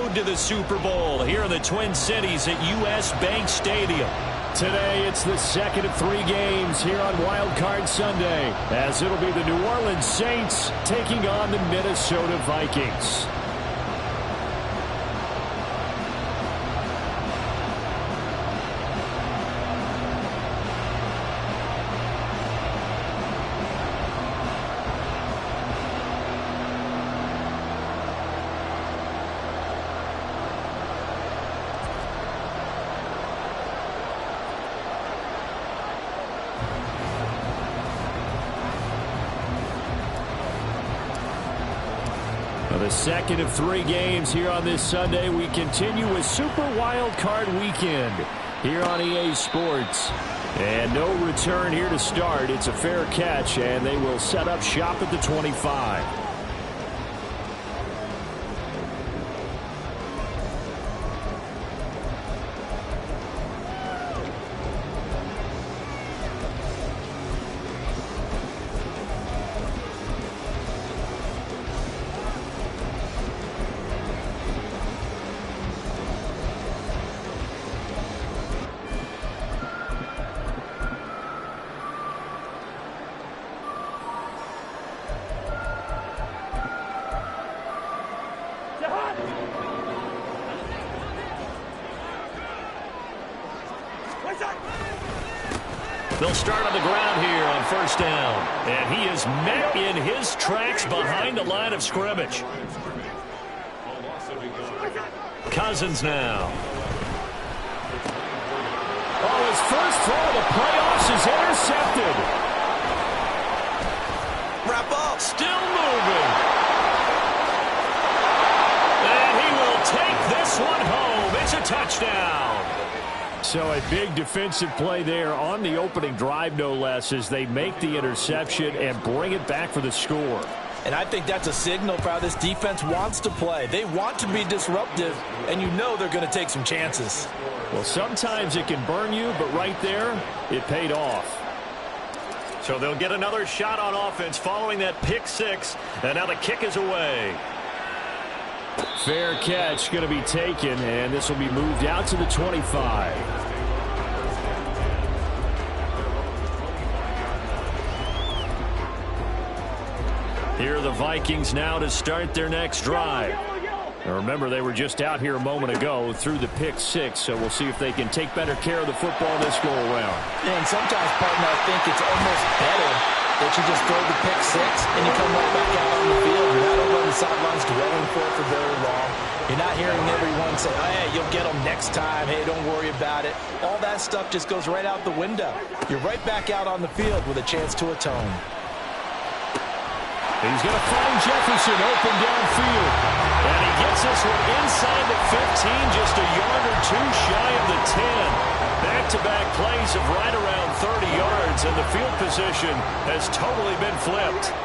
road to the Super Bowl here in the Twin Cities at U.S. Bank Stadium. Today, it's the second of 3 games here on Wild Card Sunday, as it'll be the New Orleans Saints taking on the Minnesota Vikings. The second of 3 games here on this Sunday. We continue with Super Wild Card Weekend here on EA Sports. And no return here to start. It's a fair catch, and they will set up shop at the 25. They'll start on the ground here on first down. And he is met in his tracks behind the line of scrimmage. Cousins now. Oh, his first throw of the playoffs is intercepted. Wrap up. Still moving. And he will take this one home. It's a touchdown. So a big defensive play there on the opening drive, no less, as they make the interception and bring it back for the score. And I think that's a signal for how this defense wants to play. They want to be disruptive, and you know they're going to take some chances. Well, sometimes it can burn you, but right there, it paid off. So they'll get another shot on offense following that pick 6, and now the kick is away. Fair catch going to be taken, and this will be moved out to the 25. Here are the Vikings now to start their next drive. Now remember, they were just out here a moment ago through the pick 6, so we'll see if they can take better care of the football this go-around. Yeah, and sometimes, partner, I think it's almost better that you just throw the pick 6 and you come right back out on the field. You're not over on the sidelines dwelling for it for very long. You're not hearing everyone say, oh, hey, you'll get them next time. Hey, don't worry about it. All that stuff just goes right out the window. You're right back out on the field with a chance to atone. He's going to find Jefferson open downfield. And he gets this one inside the 15, just a yard or 2 shy of the 10. Back-to-back plays of right around 30 yards, and the field position has totally been flipped.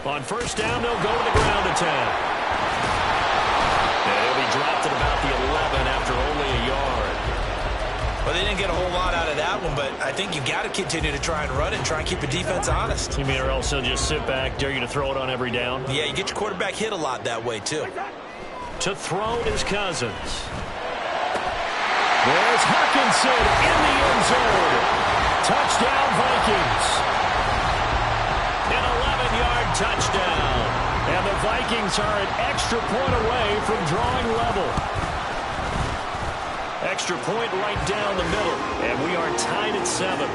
On first down, they'll go to the ground attack. And he'll be dropped at about the 11 after only a yard. Well, they didn't get a whole lot out of that one, but I think you got to continue to try and run it and try and keep the defense honest. You mean or else they'll just sit back, dare you to throw it on every down? Yeah, you get your quarterback hit a lot that way, too. To throw is Cousins. There's Hawkinson in the end zone. Touchdown, Vikings. An 11-yard touchdown. And the Vikings are an extra point away from drawing level. Extra point right down the middle. And we are tied at 7.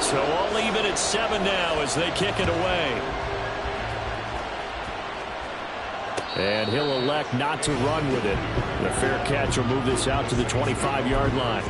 So all even at 7 now as they kick it away. And he'll elect not to run with it. The fair catch will move this out to the 25-yard line.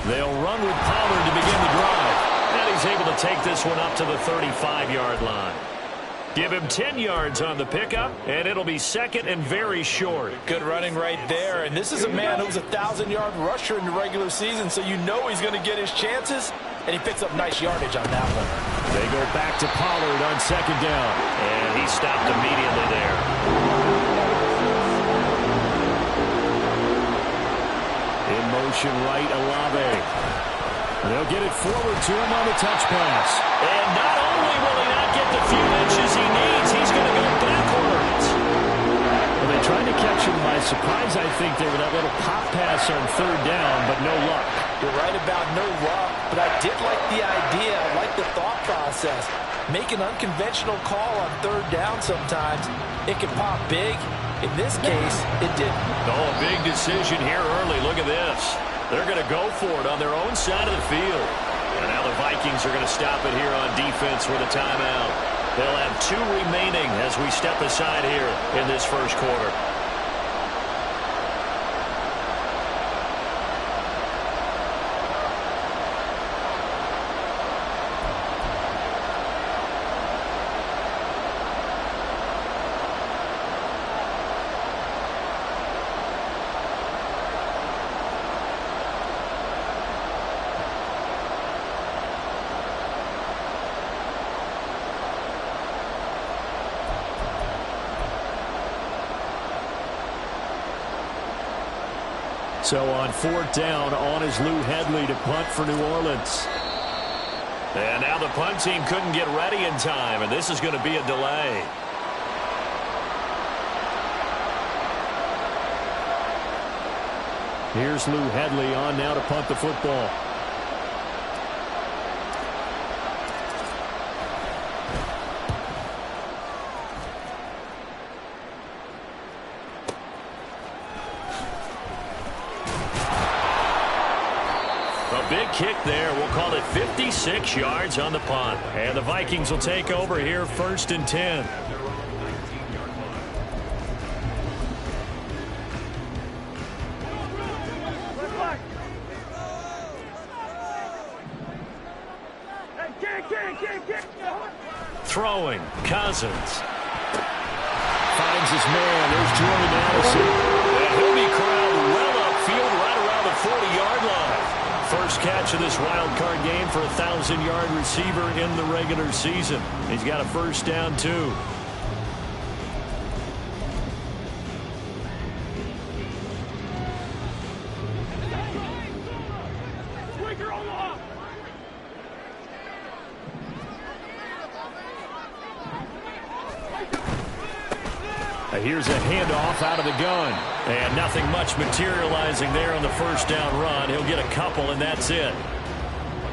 They'll run with Pollard to begin the drive. And he's able to take this one up to the 35-yard line. Give him 10 yards on the pickup, and it'll be second and very short. Good running right there. And this is a man who's a 1,000-yard rusher in the regular season, so you know he's going to get his chances, and he picks up nice yardage on that one. They go back to Pollard on second down, and he stopped immediately there. In motion right, Olave. They'll get it forward to him on the touch pass. And not only will he not get the few inches he needs, he's going to go backwards. Well, they tried to catch him by surprise, I think, there with that little pop pass on third down, but no luck. You're right about no luck, but I did like the idea. I like the thought process. Make an unconventional call on third down sometimes. It can pop big. In this case, it didn't. Oh, a big decision here early. Look at this. They're going to go for it on their own side of the field. And now the Vikings are going to stop it here on defense with a timeout. They'll have 2 remaining as we step aside here in this first quarter. So on fourth down, on is Lou Hedley to punt for New Orleans. And now the punt team couldn't get ready in time, and this is going to be a delay. Here's Lou Hedley on now to punt the football. Big kick there. We'll call it 56 yards on the punt. And the Vikings will take over here, 1st and 10. Throwing, Cousins. Finds his man. There's Jordan Addison. And he'll be corralled well upfield right around the 40-yard line. First catch of this wild card game for a 1,000-yard receiver in the regular season. He's got a first down, too. Here's a handoff out of the gun. And nothing much materializing there on the first down run. He'll get a couple, and that's it.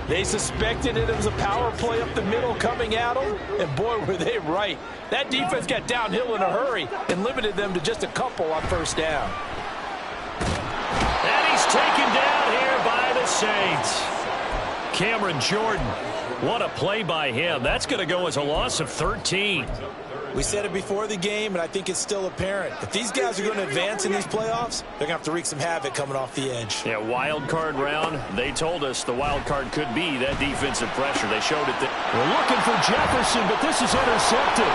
They suspected it was a power play up the middle coming at them, and boy, were they right. That defense got downhill in a hurry and limited them to just a couple on first down. And he's taken down here by the Saints. Cameron Jordan, what a play by him. That's going to go as a loss of 13. We said it before the game, and I think it's still apparent. If these guys are going to advance in these playoffs, they're going to have to wreak some havoc coming off the edge. Yeah, wild card round. They told us the wild card could be that defensive pressure. They showed it. We're looking for Jefferson, but this is intercepted.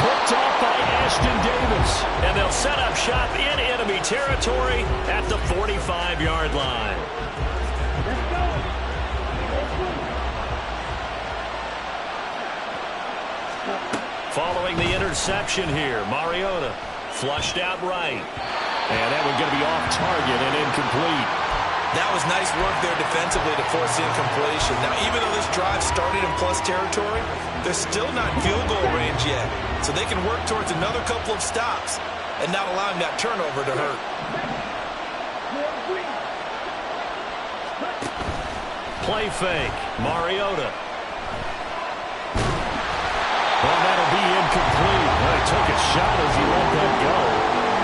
Picked off by Ashton Davis. And they'll set up shop in enemy territory at the 45-yard line. Following the interception here, Mariota flushed out right. And that one's going to be off target and incomplete. That was nice work there defensively to force the incompletion. Now, even though this drive started in plus territory, they're still not in field goal range yet. So they can work towards another couple of stops and not allowing that turnover to hurt. Play fake, Mariota. Well, that'll be incomplete. Well, he took a shot as he let that go.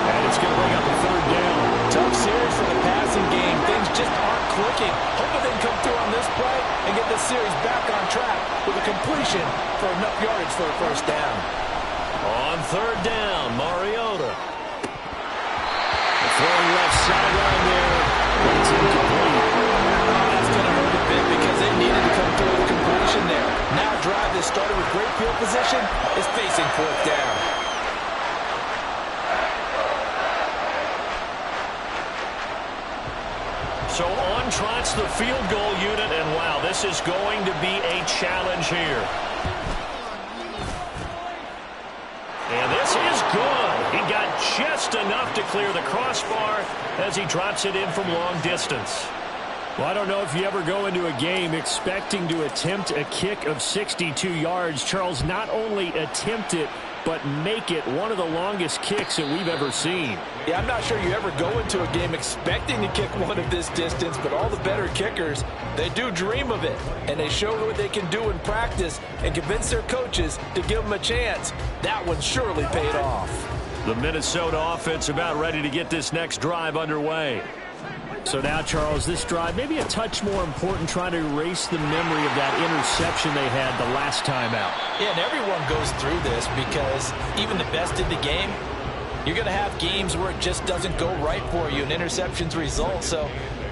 And it's going to bring up a third down. Tough series for the passing game. Things just aren't clicking. Hoping they can come through on this play and get this series back on track with a completion for enough yardage for a first down. On third down, Mariota. Throwing left sideline there. It's incomplete. That's going to hurt a bit because they needed to come through with completion there. Now a drive that started with great field position is facing fourth down. So on trots the field goal unit, and wow, this is going to be a challenge here. And this is good. He got just enough to clear the crossbar as he drops it in from long distance. Well, I don't know if you ever go into a game expecting to attempt a kick of 62 yards. Charles, not only attempt it, but make it one of the longest kicks that we've ever seen. Yeah, I'm not sure you ever go into a game expecting to kick one of this distance, but all the better kickers, they do dream of it, and they show what they can do in practice and convince their coaches to give them a chance. That one surely paid off. The Minnesota offense about ready to get this next drive underway. So now, Charles, this drive maybe a touch more important, trying to erase the memory of that interception they had the last time out. Yeah, and everyone goes through this because even the best in the game, you're going to have games where it just doesn't go right for you and interceptions result. So,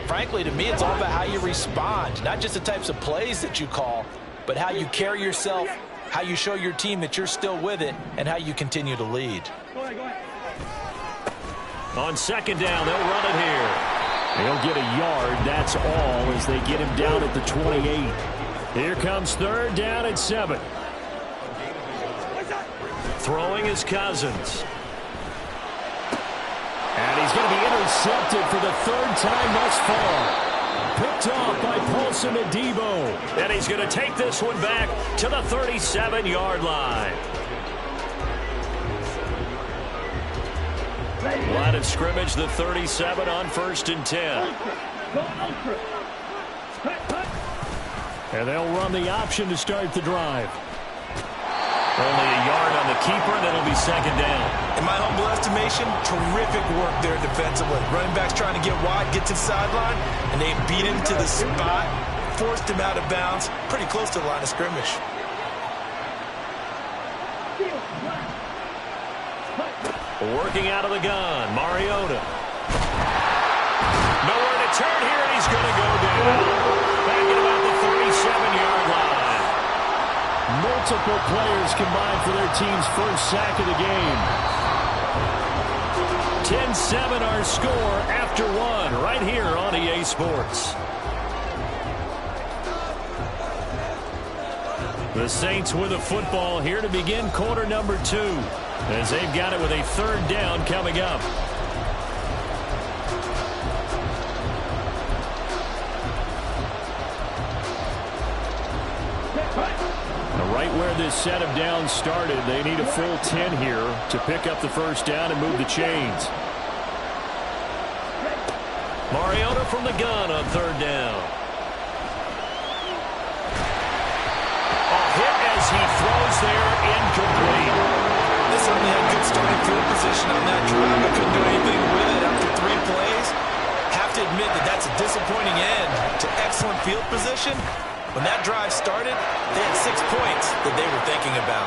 frankly, to me, it's all about how you respond, not just the types of plays that you call, but how you carry yourself, how you show your team that you're still with it, and how you continue to lead. On second down, they'll run it here. He'll get a yard, that's all, as they get him down at the 28. Here comes third down at 7. Throwing is Cousins. And he's going to be intercepted for the third time thus far. Picked off by Paulson Adebo. And he's going to take this one back to the 37-yard line. Line of scrimmage, the 37 on 1st and 10. And they'll run the option to start the drive. Only a yard on the keeper, and it'll be second down. In my humble estimation, terrific work there defensively. Running back's trying to get wide, get to the sideline, and they beat him to the spot, forced him out of bounds, pretty close to the line of scrimmage. Working out of the gun, Mariota. Nowhere to turn here, and he's going to go down. Back at about the 37-yard line. Multiple players combined for their team's first sack of the game. 10-7 our score after one, right here on EA Sports. The Saints with a football here to begin quarter number 2. As they've got it with a third down coming up. Now right where this set of downs started, they need a full 10 here to pick up the first down and move the chains. Mariota from the gun on third down. A hit as he throws there, incomplete. They certainly had good starting field position on that drive, but couldn't do anything with it after 3 plays. Have to admit that that's a disappointing end to excellent field position. When that drive started, they had 6 points that they were thinking about.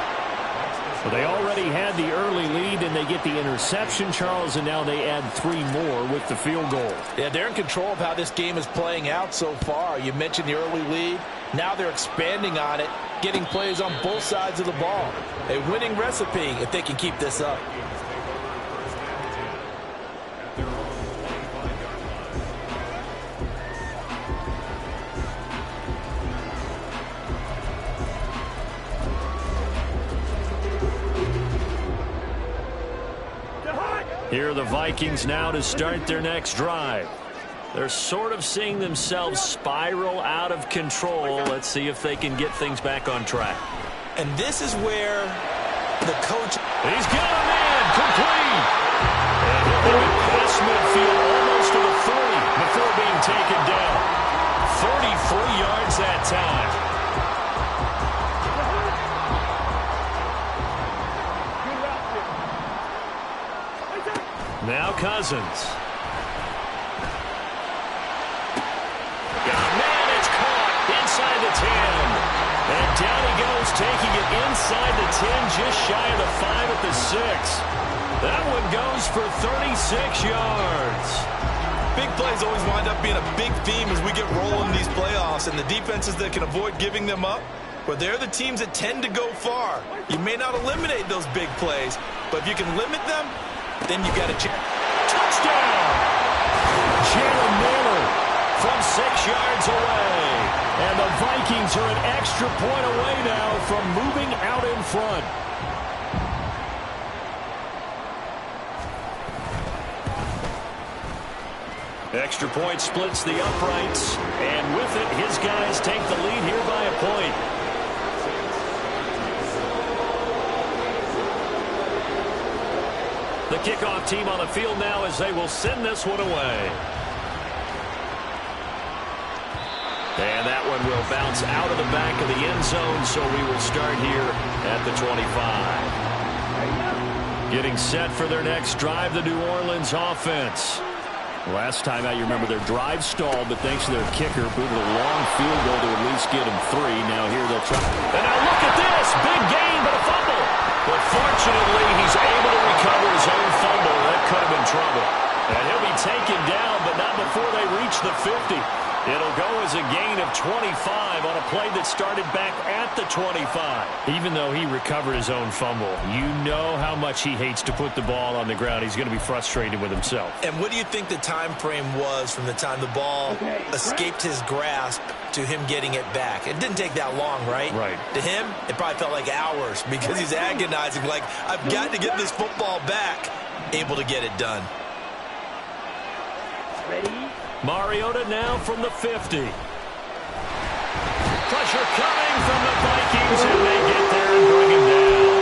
Well, they already had the early lead, and they get the interception, Charles, and now they add 3 more with the field goal. Yeah, they're in control of how this game is playing out so far. You mentioned the early lead. Now they're expanding on it, getting plays on both sides of the ball. A winning recipe if they can keep this up. Here are the Vikings now to start their next drive. They're sort of seeing themselves spiral out of control. Let's see if they can get things back on track. And this is where the coach... He's got a man, complete. And he'll hit it past midfield, almost to the 30 before being taken down. 33 yards that time. Now Cousins. Man, it's caught inside the 10. And down he goes, taking it inside the 10, just shy of the 5 at the 6. That one goes for 36 yards. big plays always wind up being a big theme as we get rolling these playoffs, and the defenses that can avoid giving them up, well, they're the teams that tend to go far. You may not eliminate those big plays, but if you can limit them, then you got a chance. Touchdown! Jalen Naylor from 6 yards away. And the Vikings are an extra point away now from moving out in front. Extra point splits the uprights, and with it, his guys take the lead here by a point. The kickoff team on the field now as they will send this one away. And that one will bounce out of the back of the end zone, so we will start here at the 25. Getting set for their next drive, the New Orleans offense. Last time out, you remember their drive stalled, but thanks to their kicker, booted a long field goal to at least get them 3. Now here they'll try. And now look at this. Big gain, but a fumble. But fortunately, he's able to recover his own fumble. That could have been trouble. And he'll be taken down, but not before they reach the 50. It'll go as a gain of 25 on a play that started back at the 25. Even though he recovered his own fumble, you know how much he hates to put the ball on the ground. He's going to be frustrated with himself. And what do you think the time frame was from the time the ball escaped his grasp to him getting it back? It didn't take that long, right? Right. To him, it probably felt like hours because he's agonizing, like, I've got to get this football back. Able to get it done. Ready? Mariota now from the 50. Pressure coming from the Vikings, and they get there and bring him down.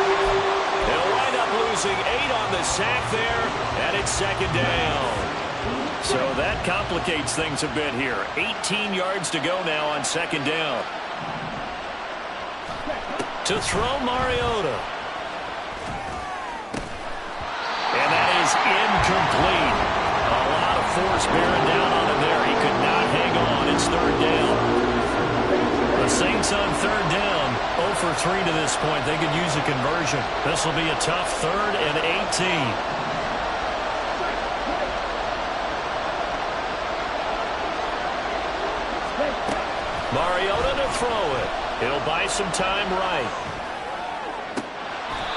They'll wind up losing 8 on the sack there, and it's second down. So that complicates things a bit here. 18 yards to go now on second down. To throw Mariota. And that is incomplete. A lot of force bearing down on him there. He could not hang on. It's third down. The Saints on third down. 0 for 3 to this point. They could use a conversion. This will be a tough 3rd and 18. Mariota to throw it. He'll buy some time right.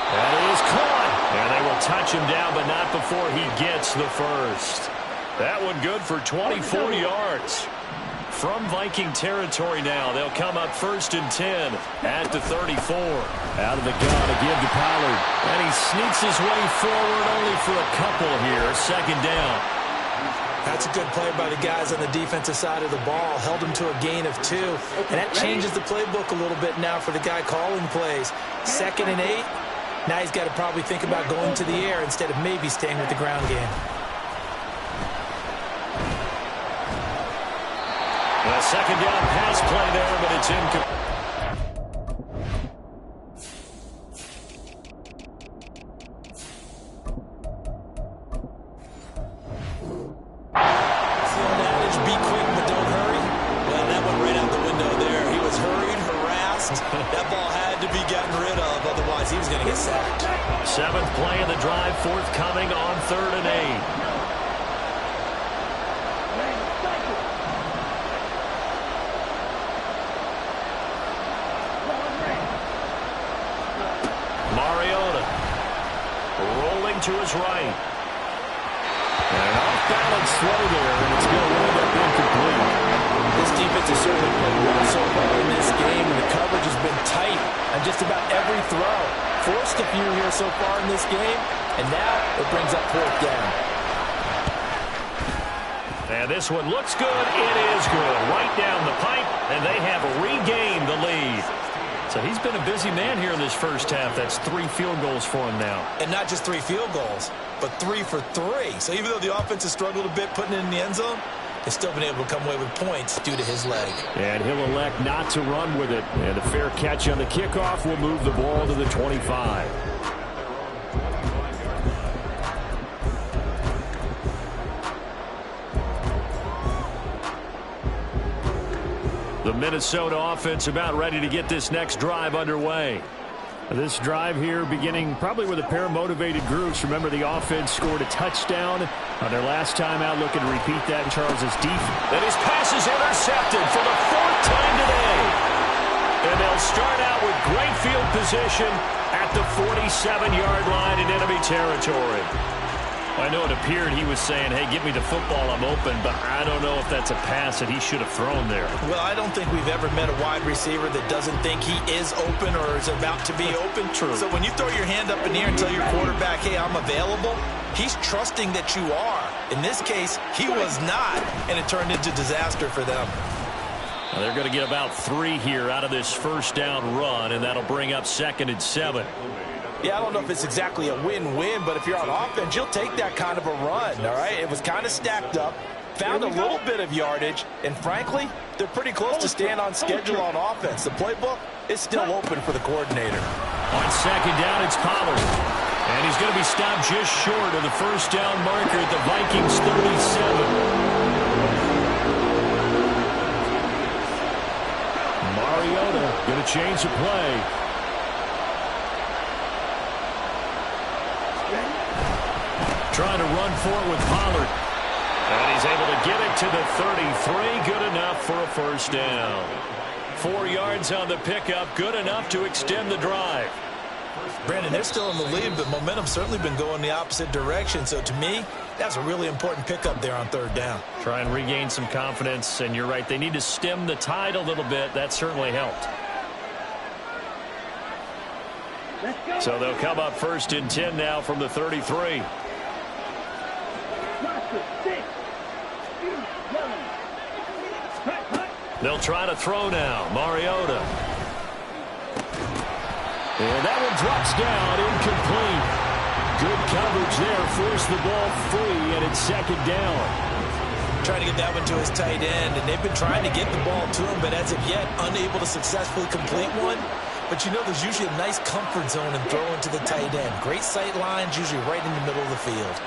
That is caught. And they will touch him down, but not before he gets the first. That one good for 24 yards. From Viking territory now, they'll come up 1st and 10 at the 34. Out of the gun to give to Pollard. And he sneaks his way forward only for a couple here. Second down. That's a good play by the guys on the defensive side of the ball. Held him to a gain of 2. And that changes the playbook a little bit now for the guy calling plays. 2nd and 8. Now he's got to probably think about going to the air instead of maybe staying with the ground game. A second down pass play there, but it's incomplete. Be quick, but don't hurry. Well, that went right out the window there. He was hurried, harassed. That ball had to be gotten rid of, otherwise he was going to get sacked. 7th play of the drive, forthcoming on 3rd and 8. Mariota rolling to his right. And an off-balance throw there, and it's going to wind up incomplete. This defense has certainly played well so far in this game, and the coverage has been tight on just about every throw. Forced a few here so far in this game, and now it brings up 4th down. And this one looks good. It is good. Right down the pipe, and they have regained the lead. So he's been a busy man here in this first half. That's 3 field goals for him now. And not just 3 field goals, but 3 for 3. So even though the offense has struggled a bit putting it in the end zone, they've still been able to come away with points due to his leg. And he'll elect not to run with it. And a fair catch on the kickoff will move the ball to the 25. The Minnesota offense about ready to get this next drive underway. This drive here beginning probably with a pair of motivated groups. Remember, the offense scored a touchdown on their last time out. Looking to repeat that in Charles's defense. And his pass is intercepted for the 4th time today. And they'll start out with great field position at the 47-yard line in enemy territory. I know it appeared he was saying, hey, give me the football, I'm open, but I don't know if that's a pass that he should have thrown there. Well, I don't think we've ever met a wide receiver that doesn't think he is open or is about to be open. True. So when you throw your hand up in the air and tell your quarterback, hey, I'm available, he's trusting that you are. In this case, he was not, and it turned into disaster for them. Well, they're going to get about 3 here out of this first down run, and that'll bring up 2nd and 7. Yeah, I don't know if it's exactly a win-win, but if you're on offense, you'll take that kind of a run, all right? It was kind of stacked up, found a little bit of yardage, and frankly, they're pretty close to staying on schedule on offense. The playbook is still open for the coordinator. On 2nd down, it's Pollard. And he's going to be stopped just short of the first down marker at the Vikings' 37. Mariota going to change the play. Trying to run for it with Pollard. And he's able to get it to the 33. Good enough for a first down. 4 yards on the pickup. Good enough to extend the drive. Brandon, they're still in the lead, but momentum's certainly been going the opposite direction. So to me, that's a really important pickup there on 3rd down. Try and regain some confidence. And you're right, they need to stem the tide a little bit. That certainly helped. So they'll come up 1st and 10 now from the 33. They'll try to throw now. Mariota. And that one drops down, incomplete. Good coverage there, forced the ball free, and it's 2nd down. Trying to get that one to his tight end, and they've been trying to get the ball to him, but as of yet, unable to successfully complete one. But you know, there's usually a nice comfort zone in throwing to the tight end. Great sight lines, usually right in the middle of the field.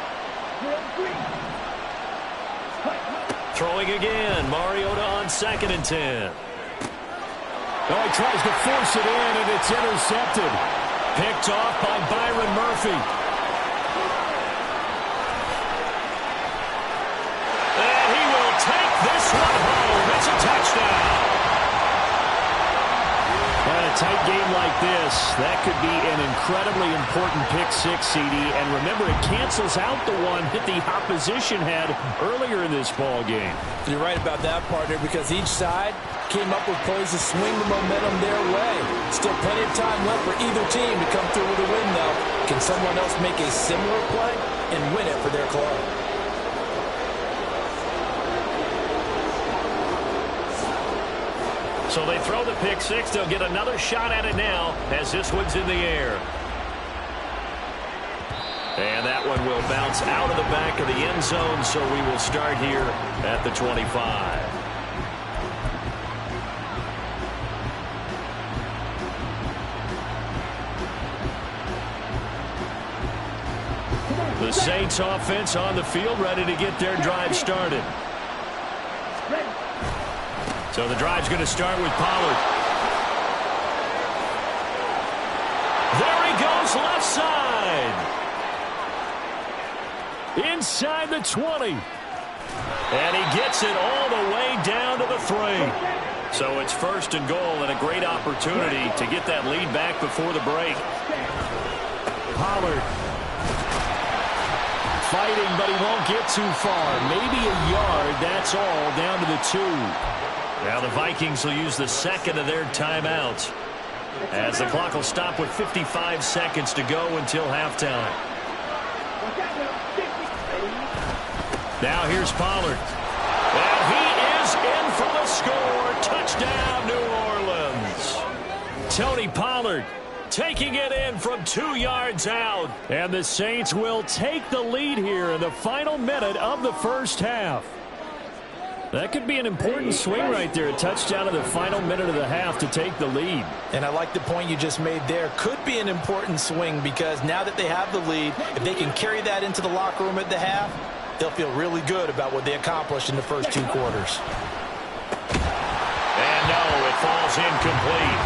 Throwing again. Mariota on 2nd and 10. Oh, he tries to force it in, and it's intercepted. Picked off by Byron Murphy. And he will take this one home. It's a touchdown. In a tight game like this, that could be an incredibly important pick 6, CD. And remember, it cancels out the one that the opposition had earlier in this ball game. You're right about that, partner, because each side came up with plays to swing the momentum their way. Still plenty of time left for either team to come through with a win, though. Can someone else make a similar play and win it for their club? So they throw the pick 6. They'll get another shot at it now as this one's in the air. And that one will bounce out of the back of the end zone, so we will start here at the 25. The Saints offense on the field, ready to get their drive started. So the drive's going to start with Pollard. There he goes, left side. Inside the 20. And he gets it all the way down to the 3. So it's 1st and goal, and a great opportunity to get that lead back before the break. Pollard fighting, but he won't get too far. Maybe a yard, that's all, down to the 2. Now the Vikings will use the 2nd of their timeouts as the clock will stop with 55 seconds to go until halftime. Now here's Pollard. And he is in for the score. Touchdown, New Orleans. Tony Pollard taking it in from 2 yards out. And the Saints will take the lead here in the final minute of the first half. That could be an important swing right there. A touchdown in the final minute of the half to take the lead. And I like the point you just made there. Could be an important swing because now that they have the lead, if they can carry that into the locker room at the half, they'll feel really good about what they accomplished in the first 2 quarters. And no, it falls incomplete.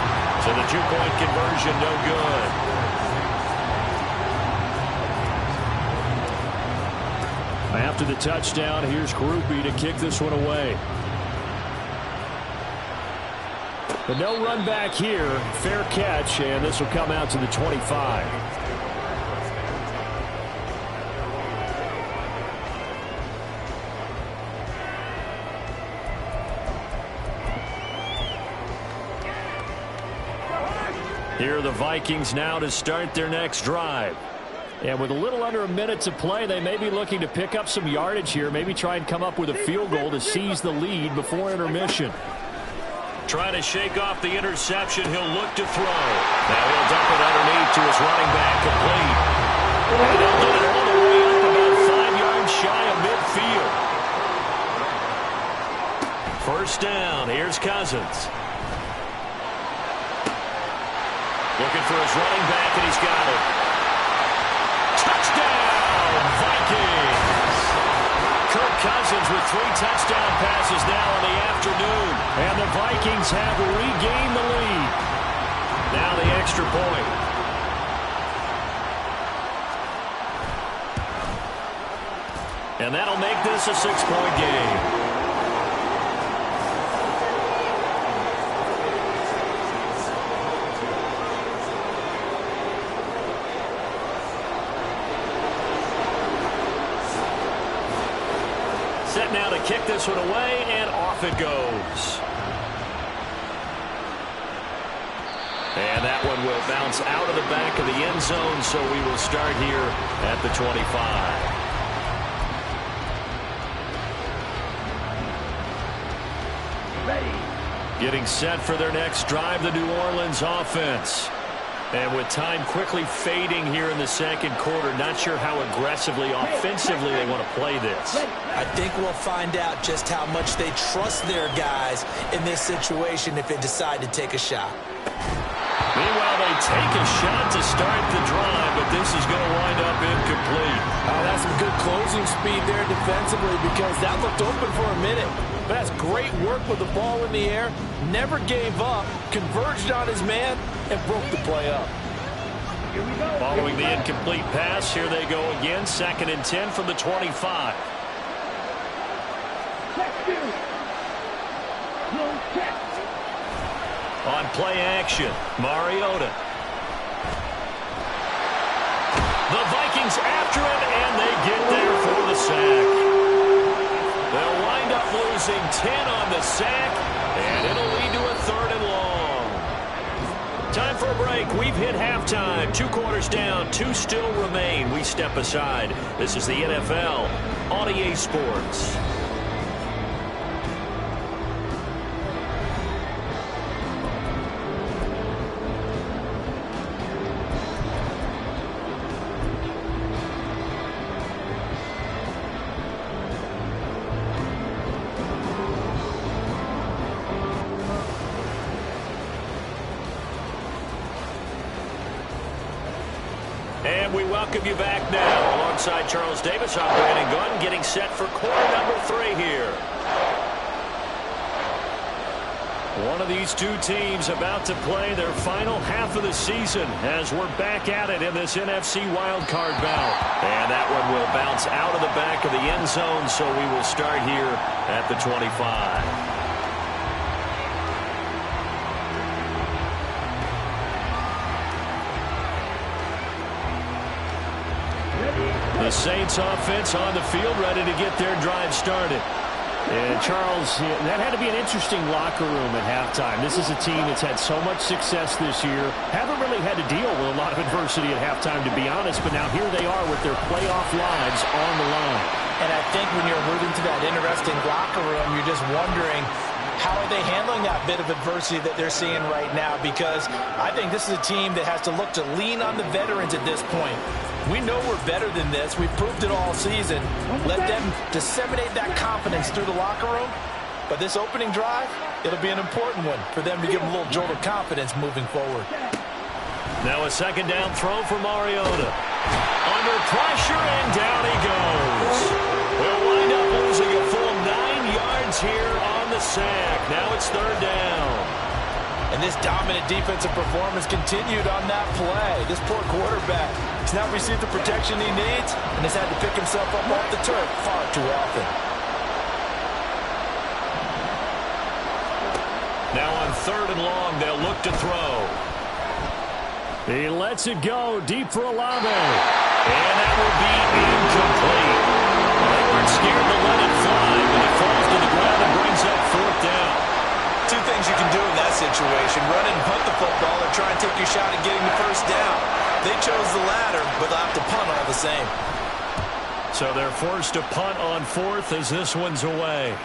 So the two-point conversion, no good. After the touchdown, here's Groupie to kick this one away. But no run back here. Fair catch, and this will come out to the 25. Here are the Vikings now to start their next drive. And with a little under a minute to play, they may be looking to pick up some yardage here, maybe try and come up with a field goal to seize the lead before intermission. Trying to shake off the interception. He'll look to throw. Now he'll dump it underneath to his running back, complete. And he'll get it all the way up about 5 yards shy of midfield. First down. Here's Cousins. Looking for his running back, and he's got it. Touchdown, Vikings! Kirk Cousins with 3 touchdown passes now in the afternoon. And the Vikings have regained the lead. Now the extra point. And that'll make this a 6-point game. Set now to kick this one away, and off it goes. And that one will bounce out of the back of the end zone, so we will start here at the 25. Getting set for their next drive, the New Orleans offense. And with time quickly fading here in the second quarter, not sure how aggressively, offensively they want to play this. I think we'll find out just how much they trust their guys in this situation if they decide to take a shot. Meanwhile, they take a shot to start the drive, but this is going to wind up incomplete. Oh, that's some good closing speed there defensively because that looked open for a minute. But that's great work with the ball in the air. Never gave up, converged on his man, and broke the play up. Following the incomplete pass, here they go again. 2nd and 10 from the 25. On play action, Mariota. The Vikings after it, and they get there for the sack. They'll wind up losing 10 on the sack, and it'll lead to a 3rd and long. Time for a break. We've hit halftime. 2 quarters down, 2 still remain. We step aside. This is the NFL on EA Sports. And we welcome you back now. Alongside Charles Davis, I'm Brandon Gunn, getting set for quarter number 3 here. One of these two teams about to play their final half of the season as we're back at it in this NFC wildcard bout. And that one will bounce out of the back of the end zone, so we will start here at the 25. The Saints offense on the field, ready to get their drive started. And Charles, that had to be an interesting locker room at halftime. This is a team that's had so much success this year. Haven't really had to deal with a lot of adversity at halftime, to be honest. But now here they are with their playoff lives on the line. And I think when you're alluding to that interesting locker room, you're just wondering, how are they handling that bit of adversity that they're seeing right now? Because I think this is a team that has to look to lean on the veterans at this point. We know we're better than this. We've proved it all season. Let them disseminate that confidence through the locker room. But this opening drive, it'll be an important one for them to give them a little jolt of confidence moving forward. Now a 2nd down throw for Mariota. Under pressure, and down he goes. We'll wind up losing a full 9 yards here on the sack. Now it's 3rd down. And this dominant defensive performance continued on that play. This poor quarterback has not received the protection he needs and has had to pick himself up off the turf far too often. Now on 3rd and long, they'll look to throw. He lets it go deep for Olave. And that will be incomplete. They weren't scared to let it fly, but it falls to the ground and brings up 4th down. Two things you can do in that situation: run and punt the football, or try and take your shot at getting the 1st down. They chose the latter, but they'll have to punt all the same. So they're forced to punt on 4th as this one's away.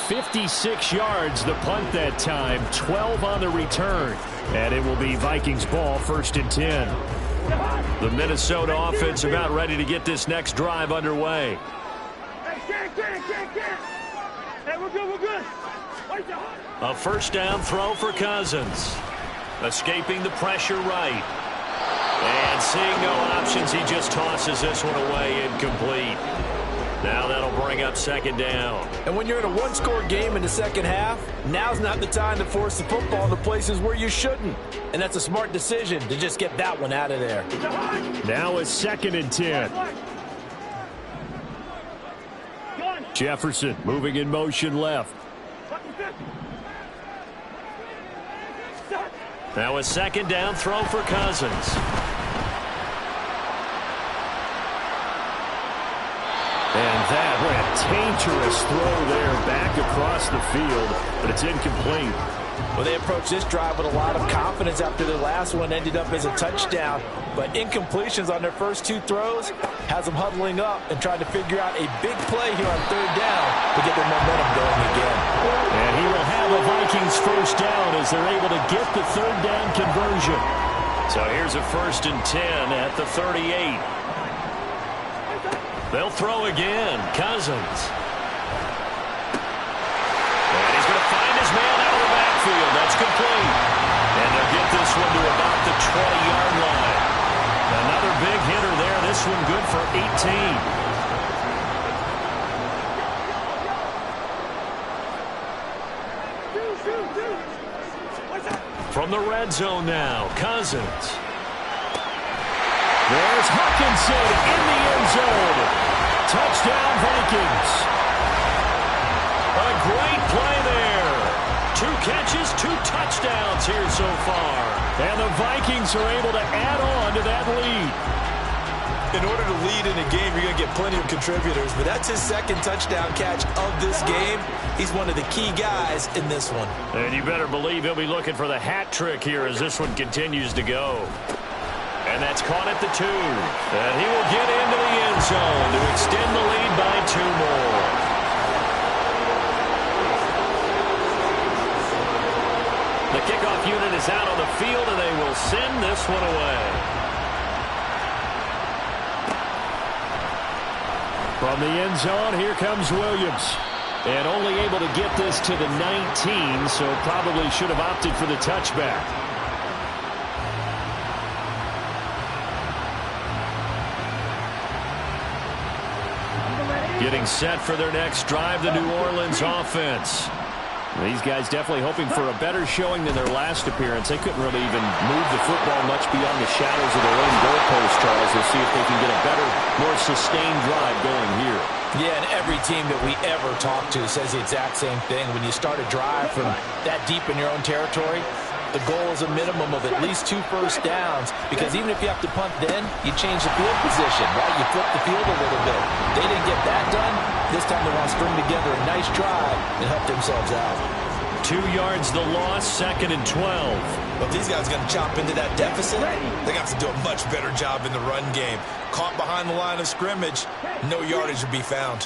56 yards the punt that time, 12 on the return. And it will be Vikings ball, 1st and 10. The Minnesota offense about ready to get this next drive underway. Hey, we're good. A 1st down throw for Cousins. Escaping the pressure right. And seeing no options, he just tosses this one away, incomplete. Now that'll bring up 2nd down. And when you're in a one-score game in the second half, now's not the time to force the football in the places where you shouldn't. And that's a smart decision to just get that one out of there. Now it's 2nd and 10. Jefferson moving in motion left. Now a 2nd down throw for Cousins. And that went a dangerous throw there back across the field, but it's incomplete. Well, they approached this drive with a lot of confidence after their last one ended up as a touchdown. But incompletions on their first 2 throws has them huddling up and trying to figure out a big play here on 3rd down to get their momentum going again. And he will have a Vikings 1st down as they're able to get the 3rd down conversion. So here's a 1st and 10 at the 38. They'll throw again. Cousins. And he's going to find his man out of the backfield. That's complete. And they'll get this one to about the 20-yard line. Another big hitter there. This one good for 18. From the red zone now, Cousins. There's Hawkinson in the end zone. Touchdown, Vikings. A great play there. 2 catches, 2 touchdowns here so far. And the Vikings are able to add on to that lead. In order to lead in a game, you're going to get plenty of contributors, but that's his 2nd touchdown catch of this game. He's one of the key guys in this one. And you better believe he'll be looking for the hat trick here as this one continues to go. And that's caught at the 2. And he will get into the end zone to extend the lead by 2 more. The kickoff unit is out on the field, and they will send this one away. From the end zone, here comes Williams. And only able to get this to the 19, so probably should have opted for the touchback. Getting set for their next drive, the New Orleans offense. These guys definitely hoping for a better showing than their last appearance. They couldn't really even move the football much beyond the shadows of their own goalpost, Charles. They'll see if they can get a better, more sustained drive going here. Yeah, and every team that we ever talk to says the exact same thing. When you start a drive from that deep in your own territory, the goal is a minimum of at least 2 first downs, because even if you have to punt then, you change the field position, right? You flip the field a little bit. They didn't get that done. This time they want to string together a nice drive and help themselves out. 2 yards the loss, 2nd and 12. But these guys are going to chop into that deficit. They got to do a much better job in the run game. Caught behind the line of scrimmage, no yardage will be found.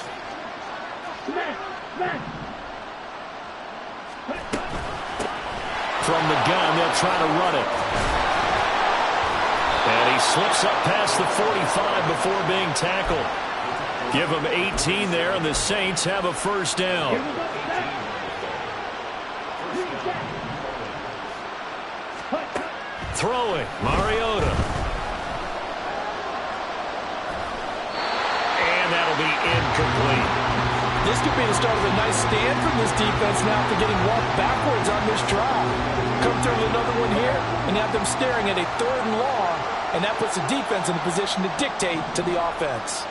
From the gun, they'll try to run it. And he slips up past the 45 before being tackled. Give him 18 there, and the Saints have a first down. Throwing, Mariota. And that'll be incomplete. This could be the start of a nice stand from this defense now after getting walked backwards on this drive. Come through with another one here and have them staring at a 3rd and long, and that puts the defense in a position to dictate to the offense.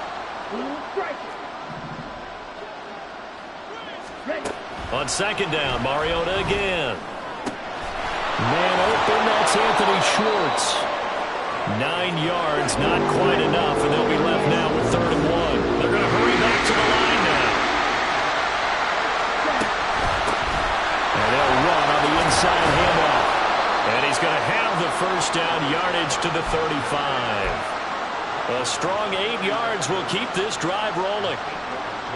On 2nd down, Mariota again. Man open, that's Anthony Schwartz. 9 yards, not quite enough, and they'll be left now with 3rd and 1. They're going to hurry back to the line now. And they'll run on the inside handoff. And he's going to have the 1st down, yardage to the 35. A strong 8 yards will keep this drive rolling.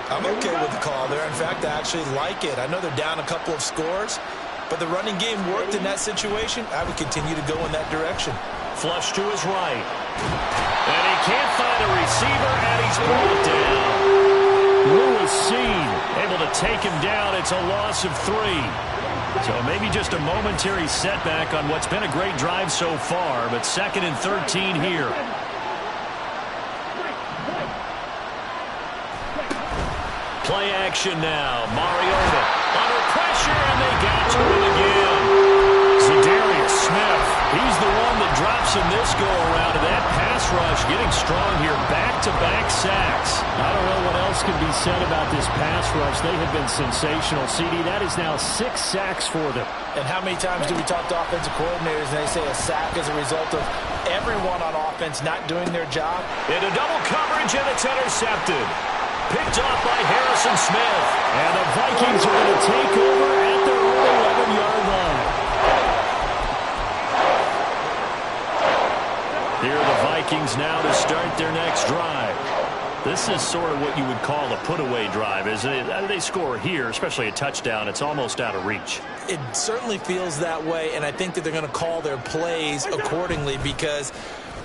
I'm okay with the call there. In fact, I actually like it. I know they're down a couple of scores, but the running game worked in that situation. I would continue to go in that direction. Flush to his right. And he can't find a receiver, and he's brought down. Lewis seen. Able to take him down. It's a loss of 3. So maybe just a momentary setback on what's been a great drive so far, but 2nd and 13 here. Play action now. Mariota under pressure, and they got to him again. Zadarius Smith, he's the one that drops in this go-around. And that pass rush getting strong here. Back-to-back sacks. I don't know what else can be said about this pass rush. They have been sensational. CD, that is now 6 sacks for them. And how many times do we talk to offensive coordinators and they say a sack is a result of everyone on offense not doing their job? Into double coverage, and it's intercepted. Picked off by Harrison Smith. And the Vikings are going to take over at their own 11-yard line. Here are the Vikings now to start their next drive. This is sort of what you would call a put-away drive, isn't it? They score here, especially a touchdown. It's almost out of reach. It certainly feels that way, and I think that they're going to call their plays accordingly because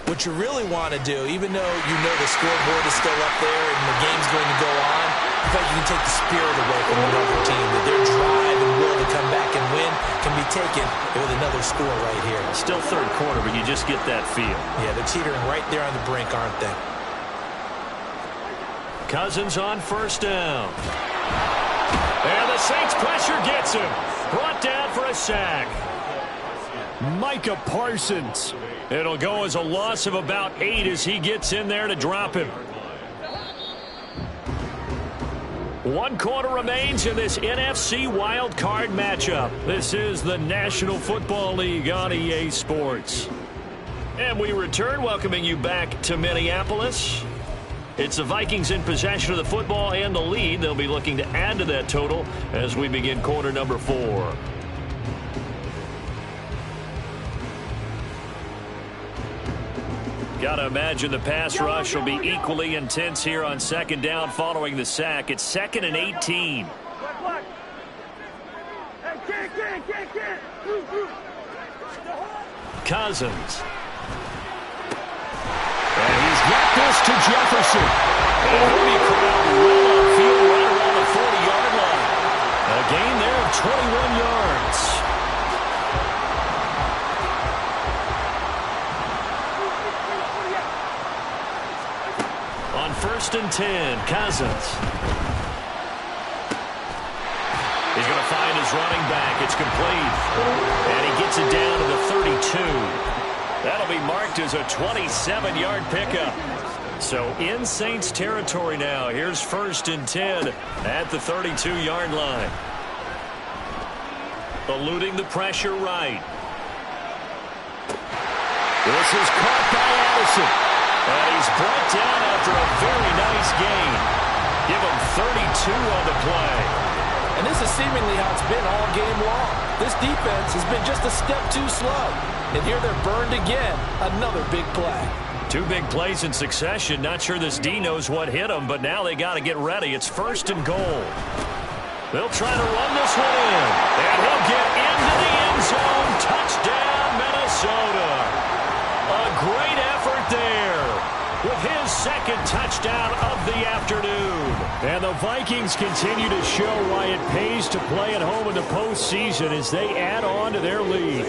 what you really want to do, even though you know the scoreboard is still up there and the game's going to go on, I feel like you can take the spirit away from another team, that their drive and will to come back and win can be taken with another score right here. Still 3rd quarter, but you just get that feel. Yeah, they're teetering right there on the brink, aren't they? Cousins on 1st down. And the Saints pressure gets him. Brought down for a sack. Micah Parsons. It'll go as a loss of about 8 as he gets in there to drop him. 1 quarter remains in this NFC wild card matchup. This is the National Football League on EA Sports. And we return, welcoming you back to Minneapolis. It's the Vikings in possession of the football and the lead. They'll be looking to add to that total as we begin quarter number 4. Got to imagine the pass rush will be equally intense here on 2nd down following the sack. It's 2nd and 18. Cousins. And he's got this to Jefferson. And he'll be corralled well upfield right around the 40-yard line. A gain there of 21 yards. On 1st and 10, Cousins. He's going to find his running back. It's complete. And he gets it down to the 32. That'll be marked as a 27-yard pickup. So in Saints territory now. Here's 1st and 10 at the 32-yard line. Eluding the pressure right. This is caught by Addison. And he's brought down after a very nice gain. Give him 32 on the play. And this is seemingly how it's been all game long. This defense has been just a step too slow. And here they're burned again. Another big play. 2 big plays in succession. Not sure this D knows what hit him, but now they got to get ready. It's 1st and goal. They'll try to run this one in. And he'll get into the end zone. Touchdown, Minnesota. A great effort there with his 2nd touchdown of the afternoon. And the Vikings continue to show why it pays to play at home in the postseason as they add on to their lead.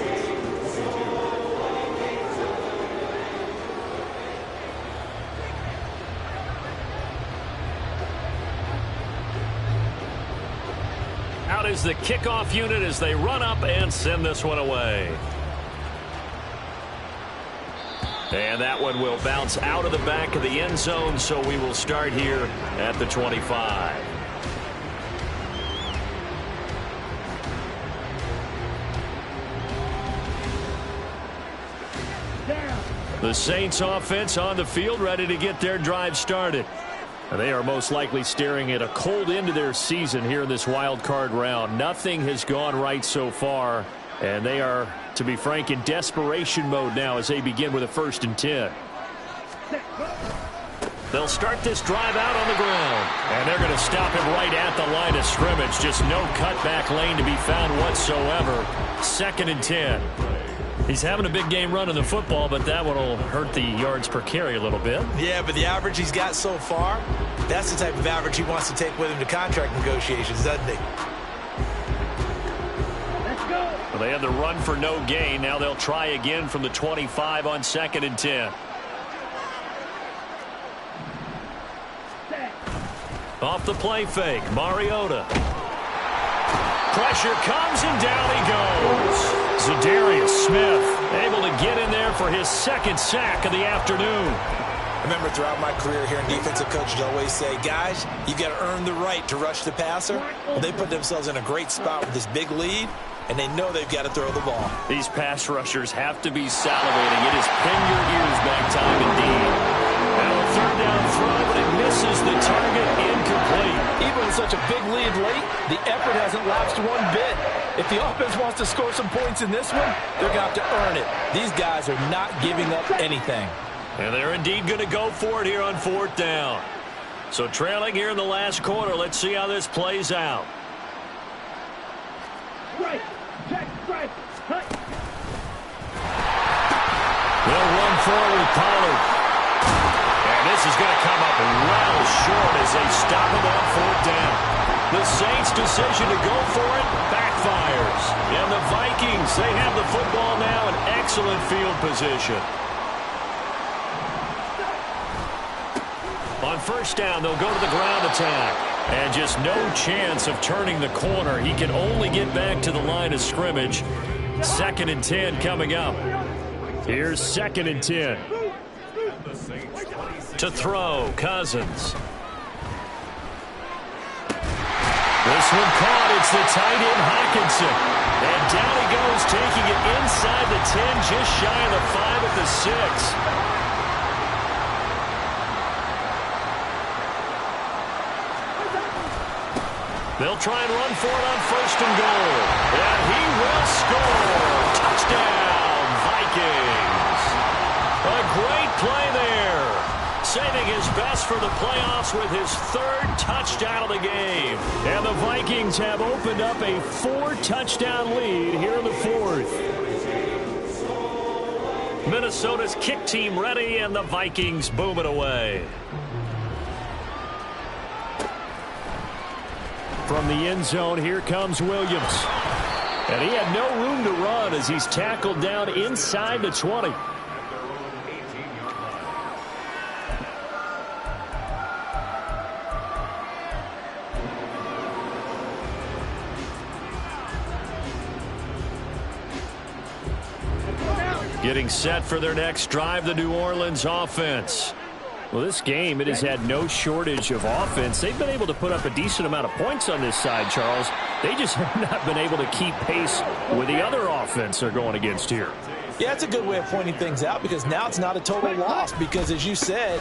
is the kickoff unit as they run up and send this one away. And that one will bounce out of the back of the end zone, so we will start here at the 25. The Saints offense on the field, ready to get their drive started. And they are most likely staring at a cold end to their season here in this wild card round. Nothing has gone right so far, and they are, to be frank, in desperation mode now as they begin with a 1st and 10. They'll start this drive out on the ground, and they're going to stop him right at the line of scrimmage. Just no cutback lane to be found whatsoever. 2nd and 10. He's having a big game running the football, but that one will hurt the yards per carry a little bit. Yeah, but the average he's got so far, that's the type of average he wants to take with him to contract negotiations, doesn't he? Let's go. Well, they had the run for no gain. Now they'll try again from the 25 on 2nd and 10. Off the play fake, Mariota. Pressure comes and down he goes. Zadarius Smith able to get in there for his 2nd sack of the afternoon. I remember throughout my career here in defensive coaches always say, guys, you've got to earn the right to rush the passer. Well, they put themselves in a great spot with this big lead, and they know they've got to throw the ball. These pass rushers have to be salivating. It is pin your ears back time indeed. Now a 3rd down throw, but it misses the target, incomplete. Even with such a big lead late, the effort hasn't lapsed one bit. If the offense wants to score some points in this one, they're going to have to earn it. These guys are not giving up anything. And they're indeed going to go for it here on 4th down. So trailing here in the last quarter, let's see how this plays out. Right. Check. Right. Cut. They'll run forward with Pollard. And this is going to come up well short as they stop him on 4th down. The Saints' decision to go for it backfires. And the Vikings, they have the football now in excellent field position. On 1st down, they'll go to the ground attack. And just no chance of turning the corner. He can only get back to the line of scrimmage. 2nd and 10 coming up. Here's 2nd and 10. To throw, Cousins. This one caught. It's the tight end, Hockenson. And down he goes, taking it inside the 10, just shy of the 5 at the 6. They'll try and run for it on 1st and goal. And he will score. Touchdown, Vikings. A great play there. Saving his best for the playoffs with his 3rd touchdown of the game. And the Vikings have opened up a 4-touchdown lead here in the 4th. Minnesota's kick team ready, and the Vikings boom it away. From the end zone, here comes Williams. And he had no room to run as he's tackled down inside the 20. Getting set for their next drive, the New Orleans offense. Well, this game, it has had no shortage of offense. They've been able to put up a decent amount of points on this side, Charles. They just have not been able to keep pace with the other offense they're going against here. Yeah, it's a good way of pointing things out because now it's not a total loss because, as you said,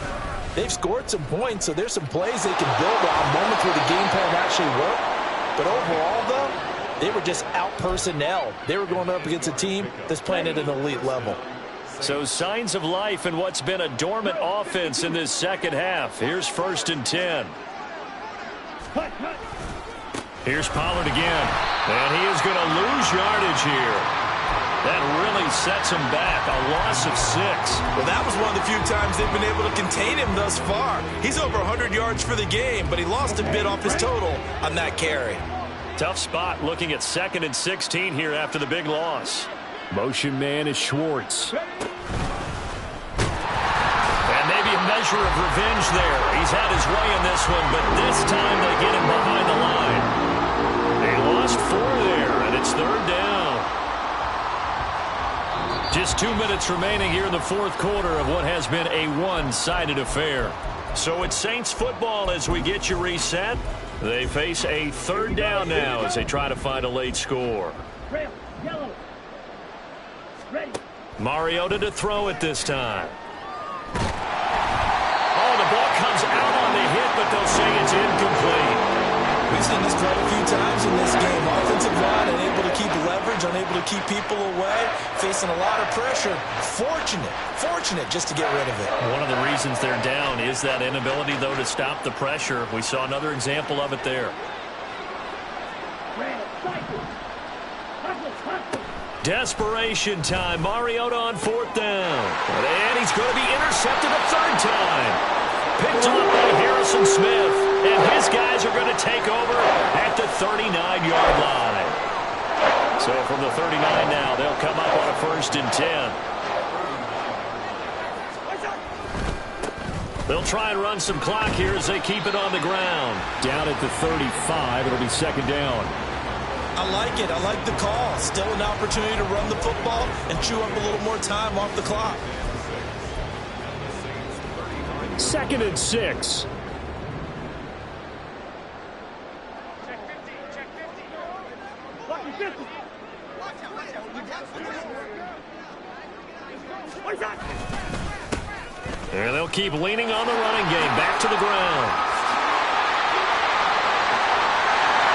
they've scored some points, so there's some plays they can build on, moments where the game plan actually worked. But overall, though, they were just out-personnel. They were going up against a team that's playing at an elite level. So signs of life in what's been a dormant offense in this 2nd half. Here's 1st and 10. Here's Pollard again. And he is going to lose yardage here. That really sets him back. A loss of 6. Well, that was one of the few times they've been able to contain him thus far. He's over 100 yards for the game, but he lost a bit off his total on that carry. Tough spot looking at 2nd and 16 here after the big loss. Motion man is Schwartz. And maybe a measure of revenge there. He's had his way in this one, but this time they get him behind the line. A lost 4 there, and it's 3rd down. Just 2 minutes remaining here in the 4th quarter of what has been a one-sided affair. So it's Saints football as we get you reset. They face a 3rd down now as they try to find a late score. Rail, yellow. Ready. Mariota to throw it this time. Oh, the ball comes out on the hit, but they'll say it's incomplete. We've seen this quite a few times in this game. Offensive line unable to keep leverage, unable to keep people away, facing a lot of pressure. Fortunate just to get rid of it. One of the reasons they're down is that inability, though, to stop the pressure. We saw another example of it there. Rail, cycle. Hustle. Desperation time. Mariota on 4th down. And he's going to be intercepted a 3rd time. Picked up by Harrison Smith. And his guys are going to take over at the 39-yard line. So from the 39 now, they'll come up on a 1st and 10. They'll try and run some clock here as they keep it on the ground. Down at the 35, it'll be 2nd down. I like it. I like the call. Still an opportunity to run the football and chew up a little more time off the clock. 2nd and 6. Watch your 50. Watch out. And they'll keep leaning on the running game. Back to the ground.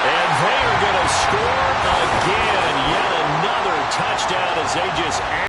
And they are going to score again. Yet another touchdown as they just